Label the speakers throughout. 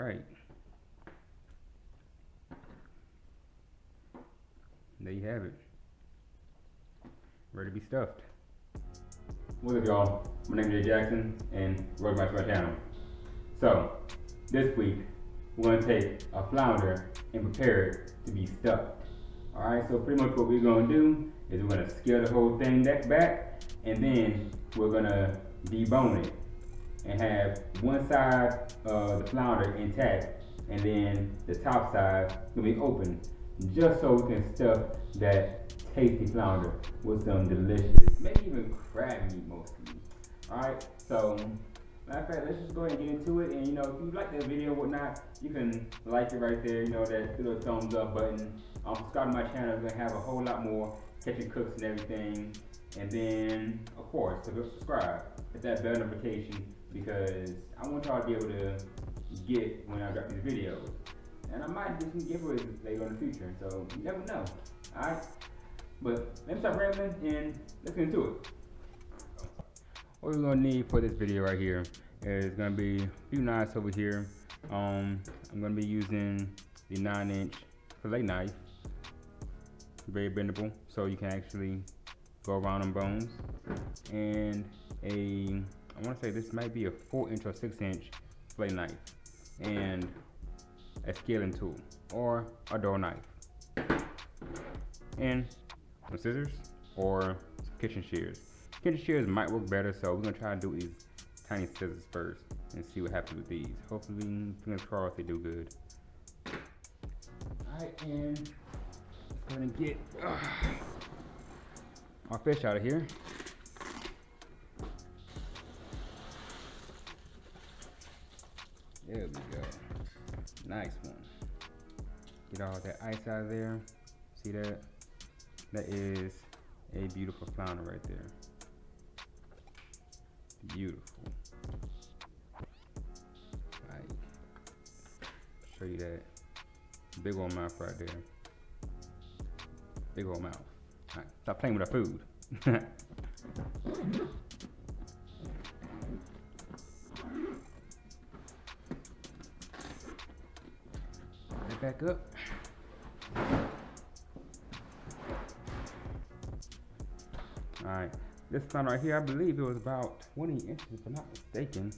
Speaker 1: right. There you have it. Ready to be stuffed. What's up, y'all? My name is Jay Jackson, and welcome back to my channel. So, this week, we're going to take a flounder and prepare it to be stuffed. Alright, so pretty much what we're going to do is we're going to scale the whole thing back, and then we're going to debone it and have one side of the flounder intact, and then the top side will be open, just so we can stuff that tasty flounder with some delicious, maybe even crab meat mostly. Alright, so matter of fact, let's just go ahead and get into it. And if you like the video or whatnot, you can like it right there, that little thumbs up button. Subscribe to my channel. We're gonna have a whole lot more catching cooks and everything. And then, of course, subscribe, hit that bell notification, because I want y'all to be able to get when I drop these videos. And I might do some giveaways later in the future, so you never know. Alright? But let me stop rambling and let's get into it. What we're gonna need for this video right here is gonna be a few knives over here. I'm gonna be using the 9-inch fillet knife, very bendable, so you can actually go around them bones, and I want to say this might be a 4-inch or 6-inch fillet knife, and a scaling tool or a door knife, and some scissors or some kitchen shears. Kitchen shears might work better, so we're gonna try to do these tiny scissors first and see what happens with these. Hopefully, fingers crossed, they do good. Alright, and let's go ahead and get our fish out of here. There we go. Nice one. Get all that ice out of there. See that? That is a beautiful flounder right there. Beautiful. Like, show you that big old mouth right there. Big old mouth. Alright, stop playing with our food. Right back up. Alright, this flounder right here, I believe it was about 20 inches if I'm not mistaken,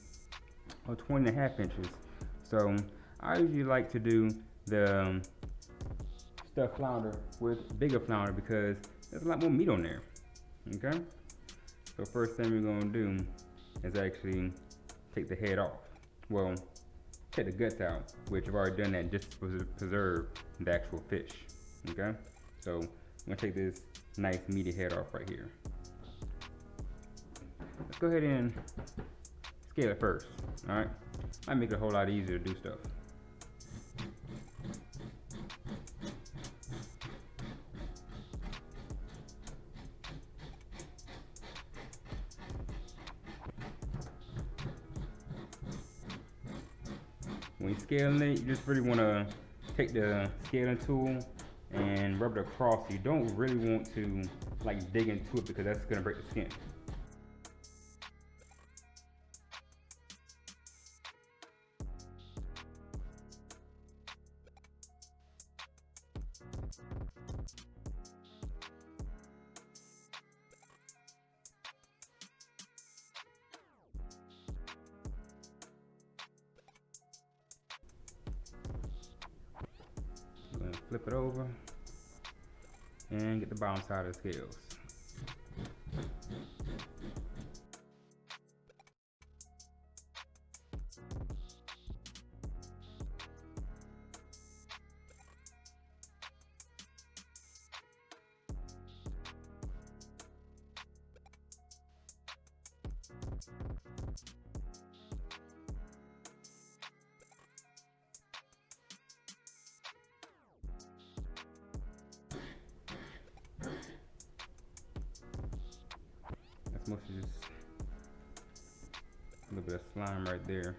Speaker 1: or 20.5 inches. So I usually like to do the stuffed flounder with bigger flounder because there's a lot more meat on there. Okay, so first thing we're gonna do is actually take the head off. Well, take the guts out, which I've already done that just to preserve the actual fish. Okay, so I'm gonna take this nice meaty head off right here. Let's go ahead and scale it first. Alright, might make it a whole lot easier to do stuff. When you're scaling it, you just really want to take the scaling tool and rub it across. You don't really want to like dig into it because that's going to break the skin. Flip it over and get the bottom side of the scales. Mostly just a little bit of slime right there.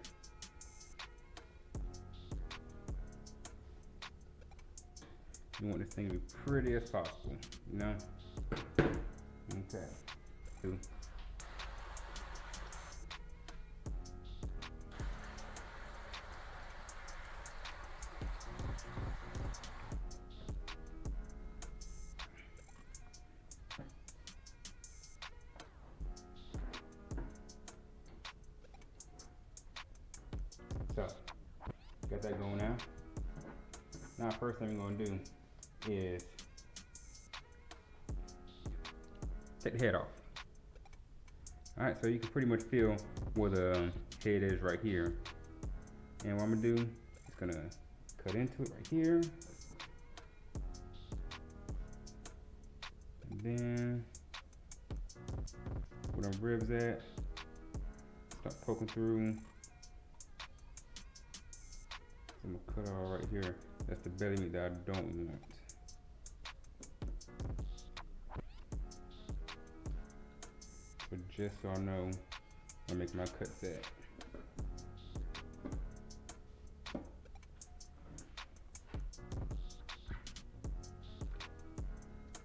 Speaker 1: You want this thing to be pretty as possible, you know? Okay. Two. So, got that going now. Now, first thing we're gonna do is take the head off. Alright, so you can pretty much feel where the head is right here. And what I'm gonna do is gonna cut into it right here. And then where the ribs at, start poking through. So I'm gonna cut all right here. That's the belly meat that I don't want. But just so I know where I make my cuts at.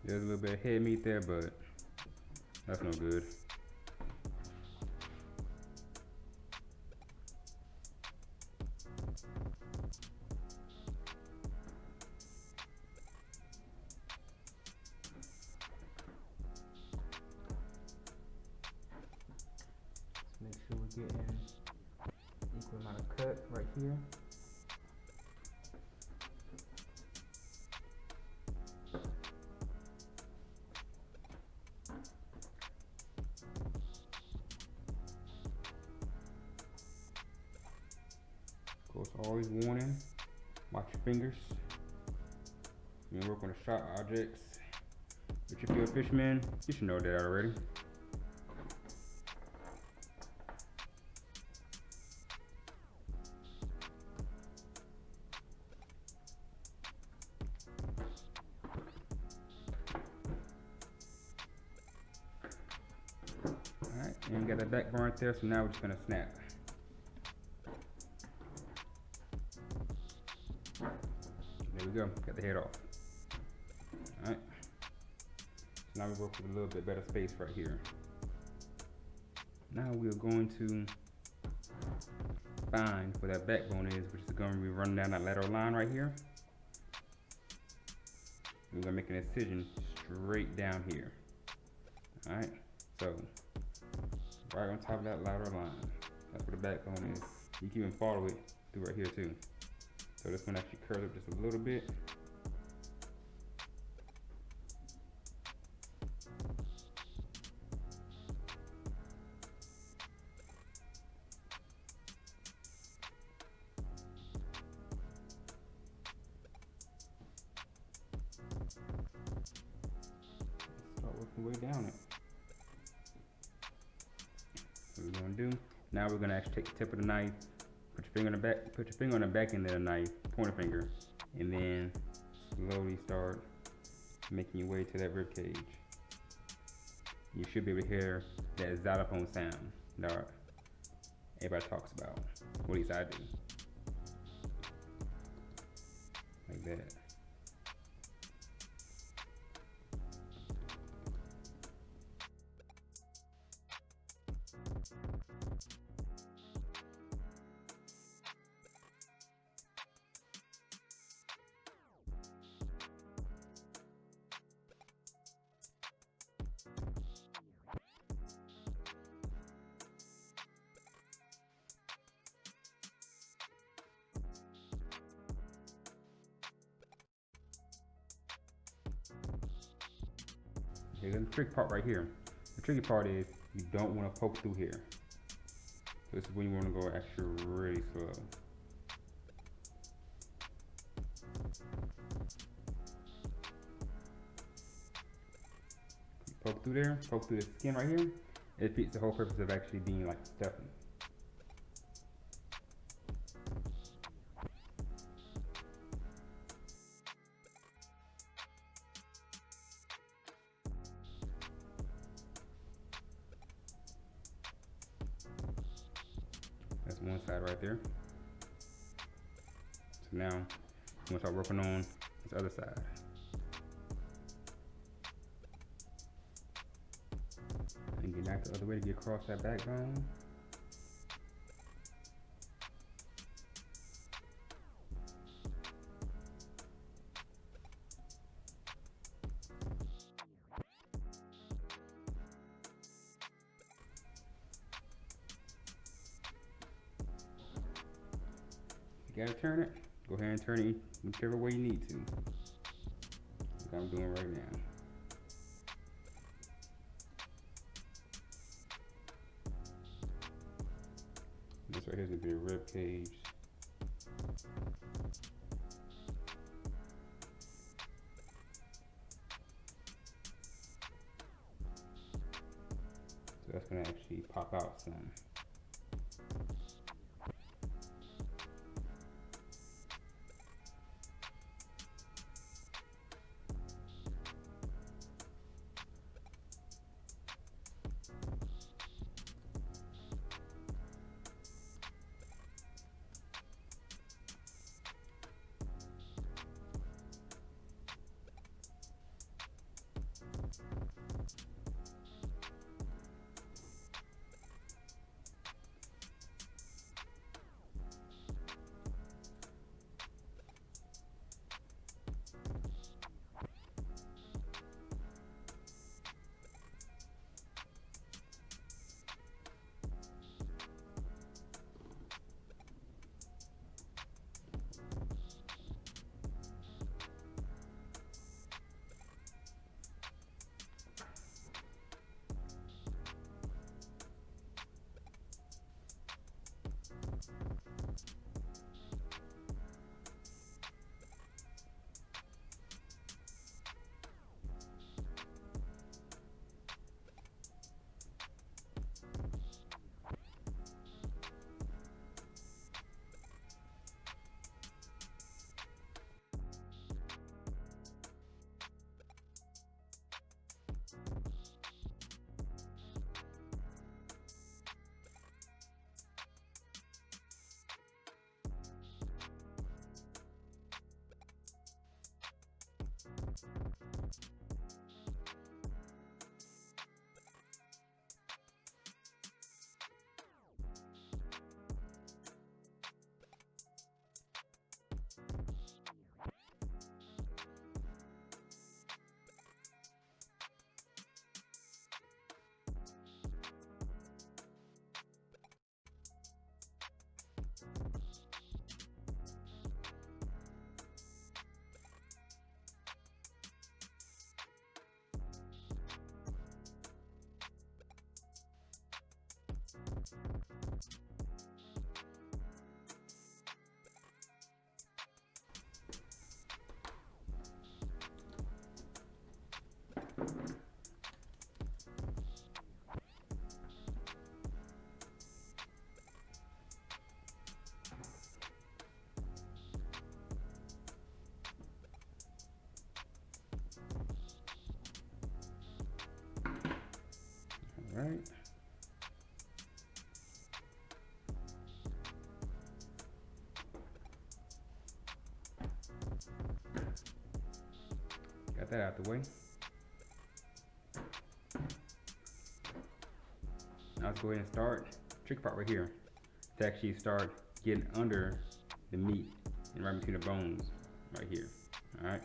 Speaker 1: There's a little bit of head meat there, but that's no good. Make sure we're getting equal amount of cut right here. Of course, always warning, watch your fingers. You work on the sharp objects. If you're a fisherman, you should know that already. Alright, and we got that back bar right there, so now we're just gonna snap. There we go, got the head off. Alright, so now we work with a little bit better space right here. Now we are going to find where that backbone is, which is going to be running down that lateral line right here. We're going to make an incision straight down here. Alright, so right on top of that lateral line, that's where the backbone is. You can even follow it through right here too. So this one actually curls up just a little bit. Start working way down it. What we're gonna do, now we're gonna actually take the tip of the knife, put your finger on the back, put your finger on the back end of the knife, pointer finger, and then slowly start making your way to that rib cage. You should be able to hear that xylophone sound that everybody talks about, or at least I do. Like that. Here's the tricky part right here. The tricky part is you don't want to poke through here. So this is when you want to go actually really slow. You poke through there, poke through the skin right here. It defeats the whole purpose of actually being like stuffing. That's one side right there. So now I'm gonna start working on this other side. And get back the other way to get across that backbone. you gotta turn it, go ahead and turn it whichever way you need to. Like I'm doing right now. This right here is gonna be a rib cage. So that's gonna actually pop out some. All right. Got that out the way. Now let's go ahead and start. Trick part right here to actually start getting under the meat and right between the bones right here. All right.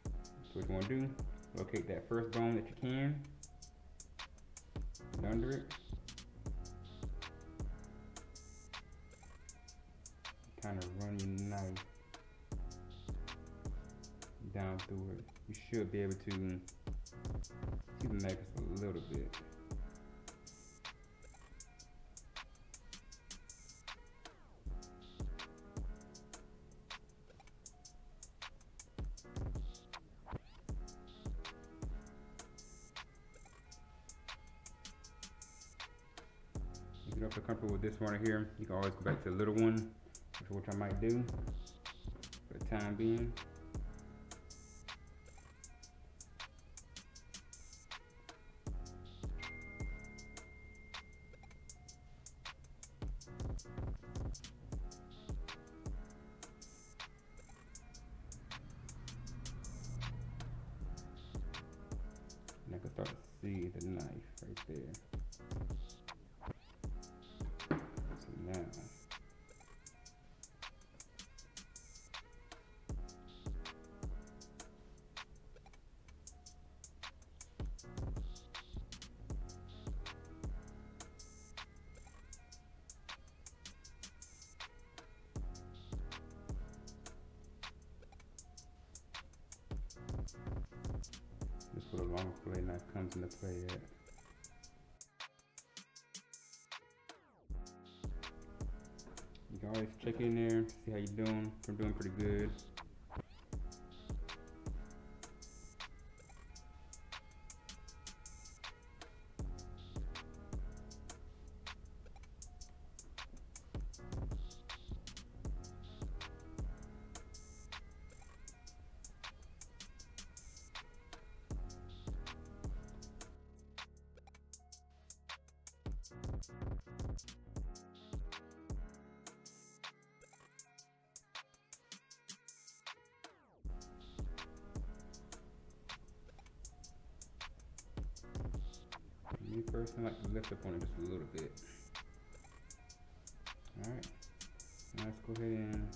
Speaker 1: So what you want to do? Locate that first bone that you can. Get under it. Kind of run your knife down through it. You should be able to see the knife just a little bit. If you don't feel comfortable with this one right here, you can always go back to the little one, which I might do for the time being. And I can start to see the knife right there. So now, long fillet knife comes into play at. You can always check in there, see how you're doing. I'm doing pretty good. Me personally, I like to lift up on it just a little bit. Alright, now let's go ahead and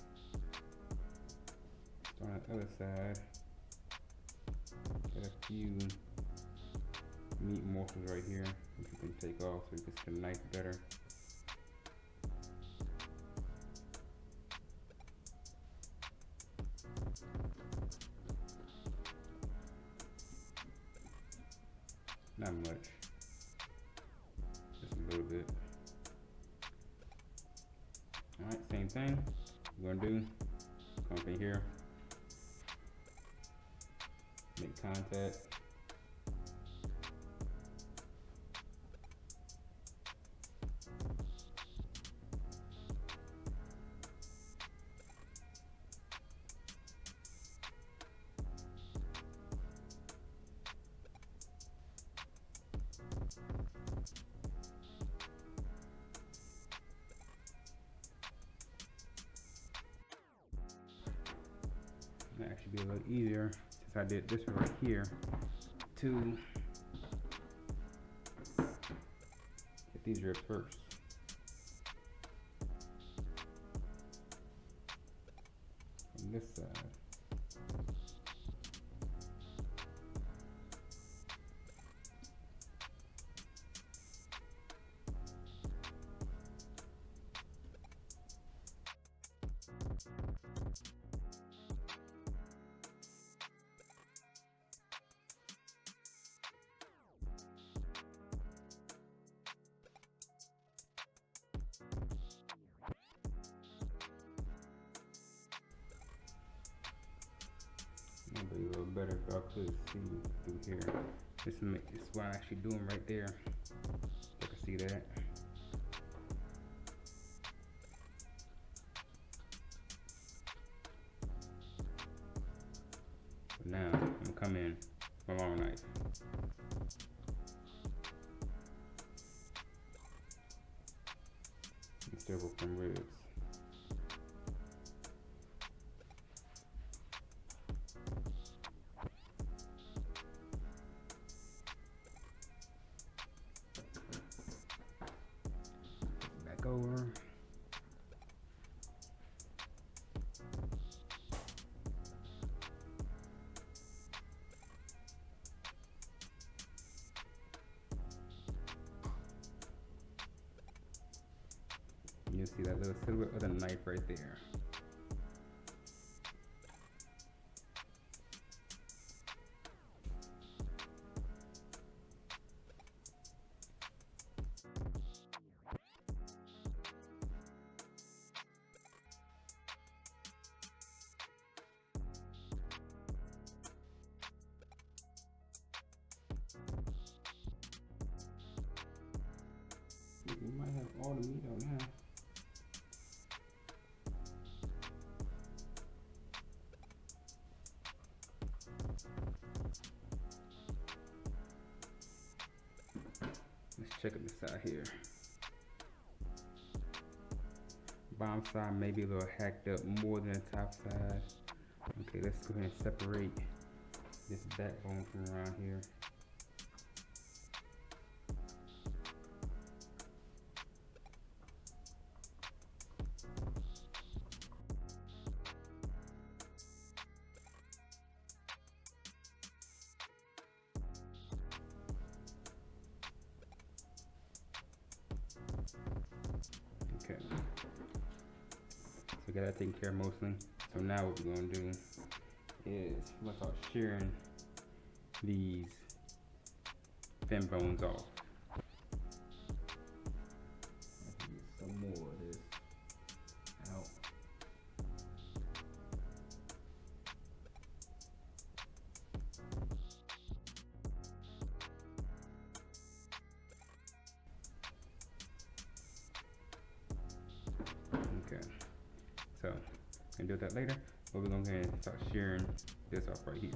Speaker 1: start on the other side. Got a few meat morsels right here, which you can take off so you can see the knife better. Not much, just a little bit. Alright, same thing. We're gonna do, come up in here, make contact. That actually be a little easier since I did this one right here to get these ribs first. From this side. It'd be a little better if y'all could see through here. This is what I'm actually doing right there. You can see that. But now I'm gonna come in with my long knife. And several from ribs. Back over. You see that little silhouette of the knife right there. You might have all the meat out now. Let's check up the side here. Bottom side may be a little hacked up more than the top side. Okay, let's go ahead and separate this backbone from around here. Okay, so we got that taken care of mostly. So now what we're gonna do is we're gonna start shearing these fin bones off. I can get some more of this out. Okay, so I can do that later, but we're gonna go ahead and start shearing this off right here.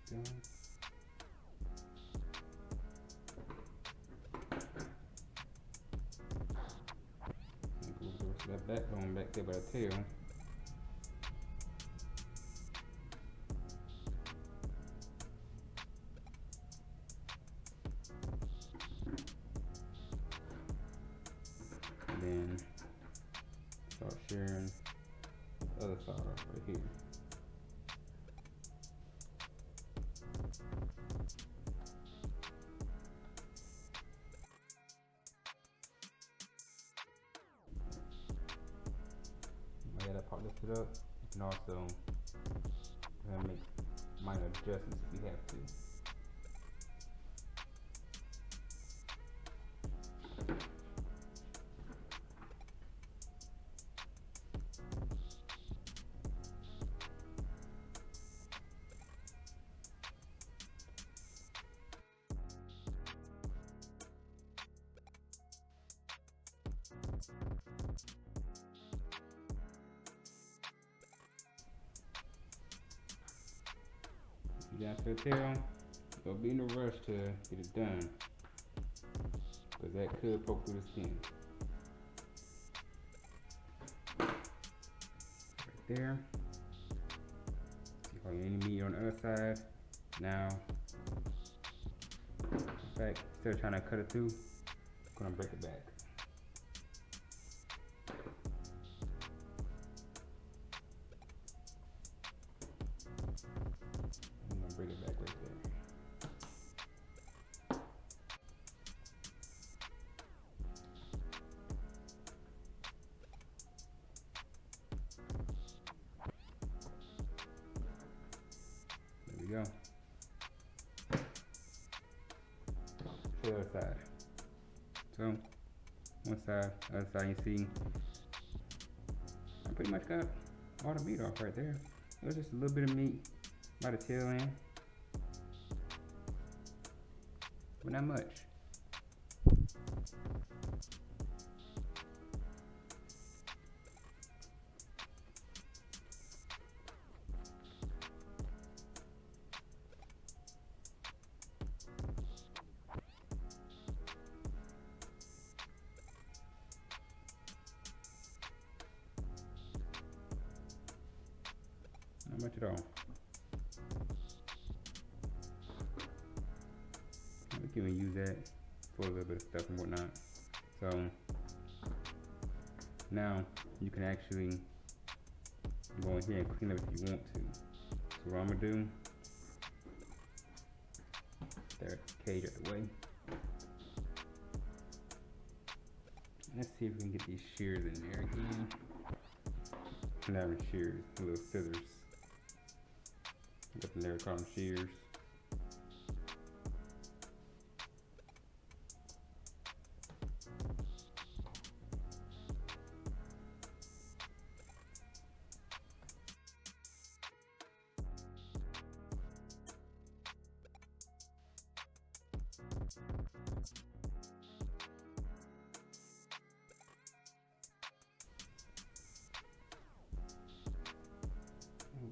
Speaker 1: There we go. Move the rest of that backbone back there by the tail. And then start shearing the other side off right here. Now that I pop lifted up, you can also make minor adjustments if you have to. Down to the tail, don't be in a rush to get it done, because that could poke through the skin. Right there. See how any meat on the other side. Now, in fact, instead of trying to cut it through, I'm gonna break it back. Bring it back right there. There we go. The other side. So, one side, other side, you see, I pretty much got all the meat off right there. It was just a little bit of meat by the tail end. But not much. Not much at all. We can even use that for a little bit of stuff and whatnot. So now you can actually go in here and clean up if you want to. So what I'm gonna do, that cage out the way. Let's see if we can get these shears in there again. Not even shears, little scissors. I guess they call them shears.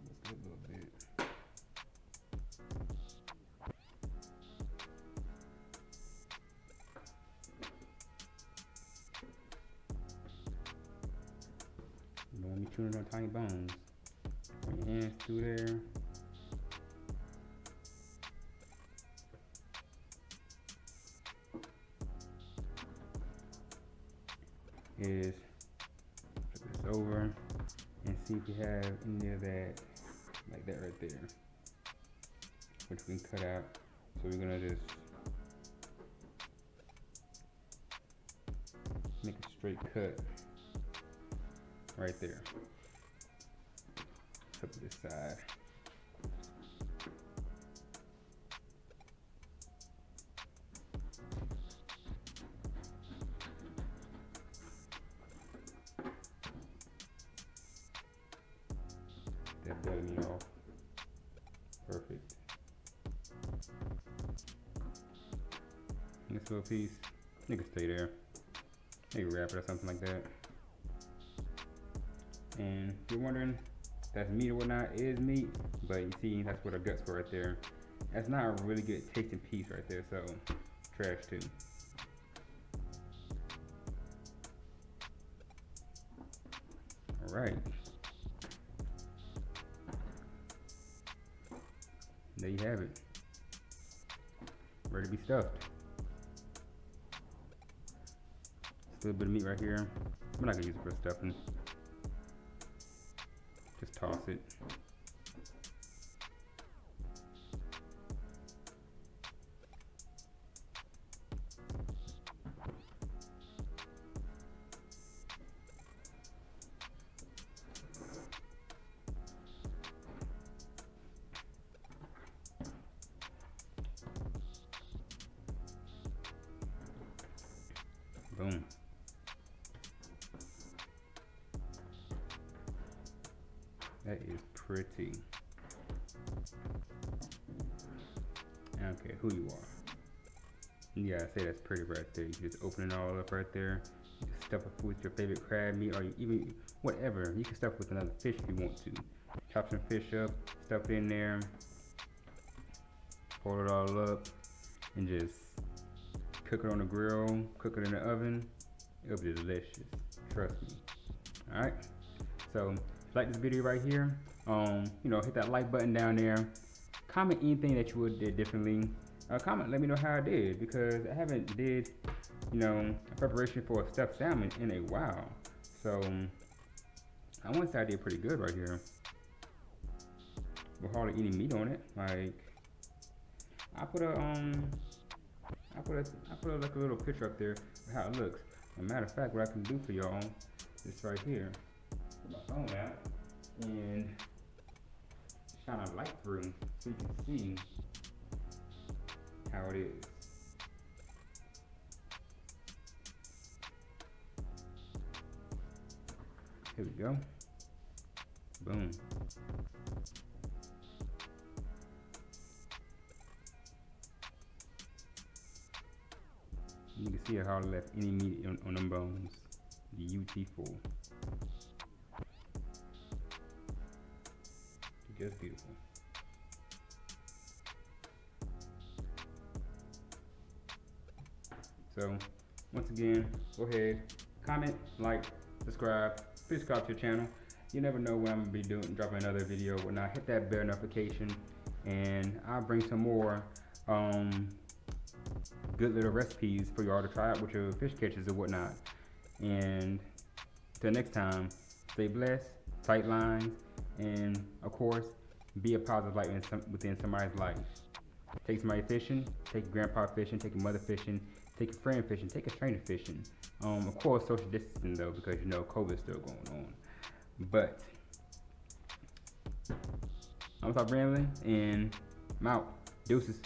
Speaker 1: Just a little bit. chewing on tiny bones. Run your hands through there. Is flip this over and see if we have any of that, like that right there, which we can cut out. So we're gonna just make a straight cut right there. Flip this side. That belly meat off. Perfect. This little piece, you can stay there. Maybe wrap it or something like that. And if you're wondering if that's meat or whatnot, it is meat, but you see that's where the guts were right there. That's not a really good tasting piece right there, so trash too. Alright. There you have it. Ready to be stuffed. Still a bit of meat right here. We're not gonna use it for stuffing. Just toss it. Boom. That is pretty. I don't care who you are. You gotta say that's pretty right there. You just open it all up right there. You can stuff it with your favorite crab meat, or you even whatever. You can stuff it with another fish if you want to. Chop some fish up, stuff it in there, pull it all up, and just cook it on the grill, cook it in the oven. It'll be delicious. Trust me. Alright. So if you like this video right here, hit that like button down there. Comment anything that you would do differently. Comment, let me know how I did, because I haven't did, a preparation for a stuffed salmon in a while. So I want to say I did pretty good right here. With hardly any meat on it. Like I put like a little picture up there of how it looks. As a matter of fact, what I can do for y'all is right here. Put my phone out and shine a light through so you can see how it is. Here we go. Boom. You can see how I left any meat on them bones. Beautiful. Just beautiful. So, once again, go ahead, comment, like, subscribe. Please subscribe to the channel. You never know when I'm gonna be dropping another video or whatnot. Hit that bell notification, and I'll bring some more good little recipes for y'all to try out with your fish catches or whatnot. And till next time, stay blessed, tight lines, and of course, be a positive light within somebody's life. Take somebody fishing, take your grandpa fishing, take your mother fishing, take your friend fishing, take a stranger fishing. Of course, social distancing though, because COVID's still going on. But I'm gonna stop rambling, and I'm out. Deuces.